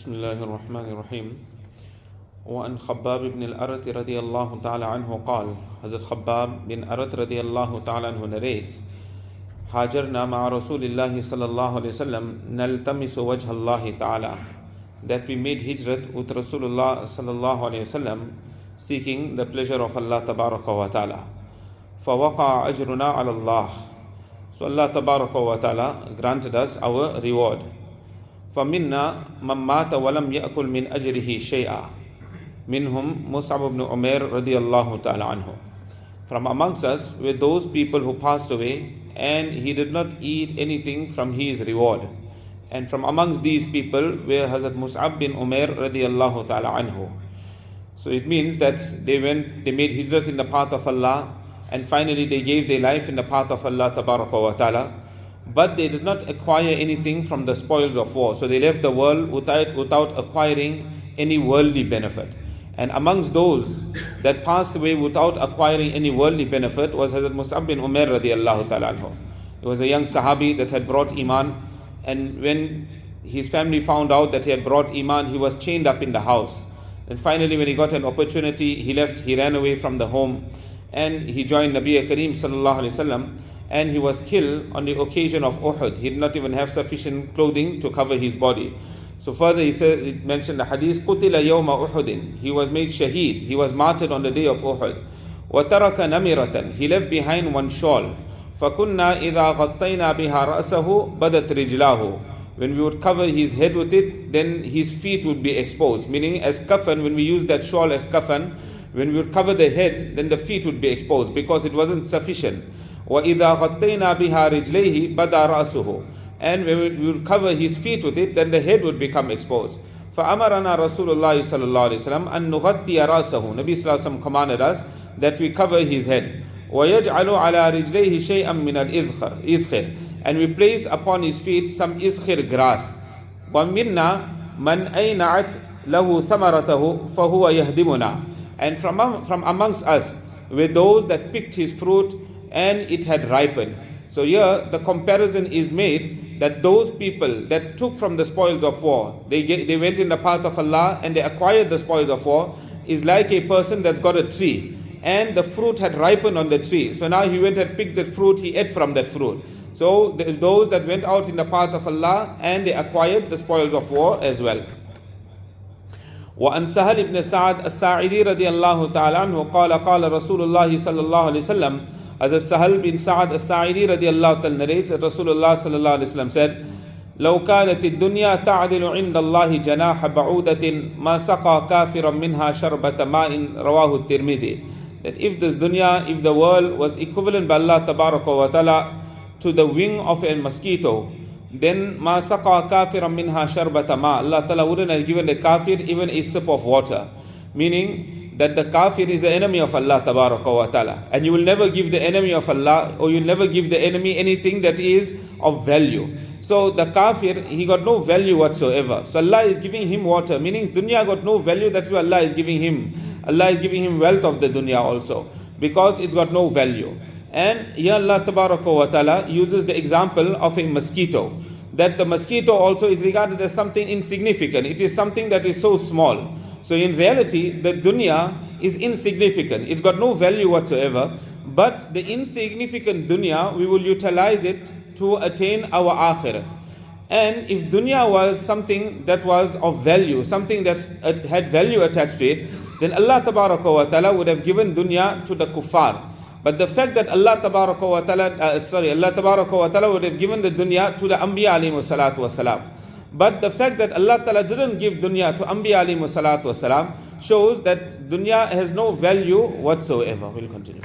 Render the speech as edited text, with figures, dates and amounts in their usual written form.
بسم الله الرحمن الرحيم. وعن خباب بن الأرت رضي الله تعالى عنه قال, Hazrat Khabbab bin Arat رضي الله تعالى عنه narrates, Hajarna ma'a Rasulillahi sallallahu alayhi wa sallam naltamisu wajha Allahi ta'ala, that we made hijrat with Rasulullah sallallahu alayhi wa sallam seeking the pleasure of Allah tabaraka wa ta'ala. فَوَقَعَ أَجْرُنَا عَلَى اللَّهِ, so Allah tabaraka wa ta'ala granted us our reward. فَمِنَّا مَنْ مَاتَ وَلَمْ يَأْكُلْ مِنْ أَجْرِهِ شَيْئًا مِنْهُمْ مُصْعَبُ بْنُ عُمَيْرَ رَضِيَ اللَّهُ تَعَالَى عَنْهُ. From amongst us were those people who passed away and he did not eat anything from his reward. And from amongst these people were Hazrat Mus'ab bin Umair radiallahu ta'ala anhu. So it means that they made hijrat in the path of Allah, and finally they gave their life in the path of Allah tabaraka wa ta'ala, but they did not acquire anything from the spoils of war. So they left the world without acquiring any worldly benefit. And amongst those that passed away without acquiring any worldly benefit was Hazrat Mus'ab bin Umair radiallahu ta'ala anhu. He was a young Sahabi that had brought Iman, and when his family found out that he had brought Iman, he was chained up in the house. And finally when he got an opportunity, he ran away from the home and he joined Nabi Kareem sallallahu alayhi wa sallam, and he was killed on the occasion of Uhud. He did not even have sufficient clothing to cover his body. So further he mentioned the hadith, قُتِلَ يَوْمَ أُحُدٍ, he was made shaheed, he was martyred on the day of Uhud. وَتَرَكَ نَمِرَةً, he left behind one shawl. فَكُنَّا إِذَا غَطَّيْنَا بِهَا رَأْسَهُ بَدَتْ رِجْلَاهُ, when we would cover his head with it, then his feet would be exposed. Meaning as kafan, when we use that shawl as kafan, when we would cover the head, then the feet would be exposed because it wasn't sufficient. وَإِذَا غَطَّيْنَا بِهَا رِجْلَيْهِ بَدَى رَأْسُهُ, and when we would cover his feet with it, then the head would become exposed. فَأَمَرَنَا رَسُولُ اللَّهِ صَلَّى اللَّهُ عَلَيْهِ وسلم أَن نُغَطِّيَ رَأْسَهُ, Nabi sallallahu alayhi wa sallam commanded us that we cover his head. وَيَجْعَلُ عَلَى رِجْلَيْهِ شَيْئًا مِنَ الْإِذْخِرِ, and we place upon his feet some izkhir grass. وَمِنَّا مَنْ أَيْنَعَتْ لَهُ ثَمَرَتَهُ فَهُوَ يَهْدِمُنَا, and from amongst us were those that picked his fruit and it had ripened. So here the comparison is made that those people that took from the spoils of war, they went in the path of Allah and they acquired the spoils of war, is like a person that's got a tree and the fruit had ripened on the tree. So now he went and picked that fruit, he ate from that fruit. So those that went out in the path of Allah and they acquired the spoils of war as well. وعن سهل بن سعد الساعدي رضي الله تعالى عنه قال قال رسول الله صلى الله عليه وسلم, as Sahel bin Sa'ad al-Sa'idi radiallahu ta'ala narrates that Rasulullah sallallahu alayhi wa sallam said, لو كانت الدنيا تعدل عند الله جناح بعودة ما سقى كافرا منها شربة ماء رواه الترمذي, that if this dunya, if the world was equivalent by Allah tabaraka wa ta'ala to the wing of a mosquito, then ma saqa kafiran minha sharbata ma, Allah ta'ala wouldn't have given the kafir even a sip of water. Meaning that the kafir is the enemy of Allah tabaraka wa ta'ala, and you will never give the enemy of Allah, or you'll never give the enemy anything that is of value. So the kafir, he got no value whatsoever. So Allah is giving him water, meaning dunya got no value. That's why Allah is giving him. Allah is giving him wealth of the dunya also, because it's got no value. And here Allah tabaraka wa ta'ala uses the example of a mosquito, that the mosquito also is regarded as something insignificant. It is something that is so small. So in reality, the dunya is insignificant. It's got no value whatsoever. But the insignificant dunya, we will utilize it to attain our akhirat. And if dunya was something that was of value, something that had value attached to it, then Allah tabaraka wa ta'ala would have given dunya to the kuffar. But the fact that Allah tabaraka wa ta'ala would have given the dunya to the Anbiyaa alayhi salatu wasalam. But the fact that Allah ta'ala didn't give dunya to Anbiyaa alayhi salatu wasalam shows that dunya has no value whatsoever. We'll continue.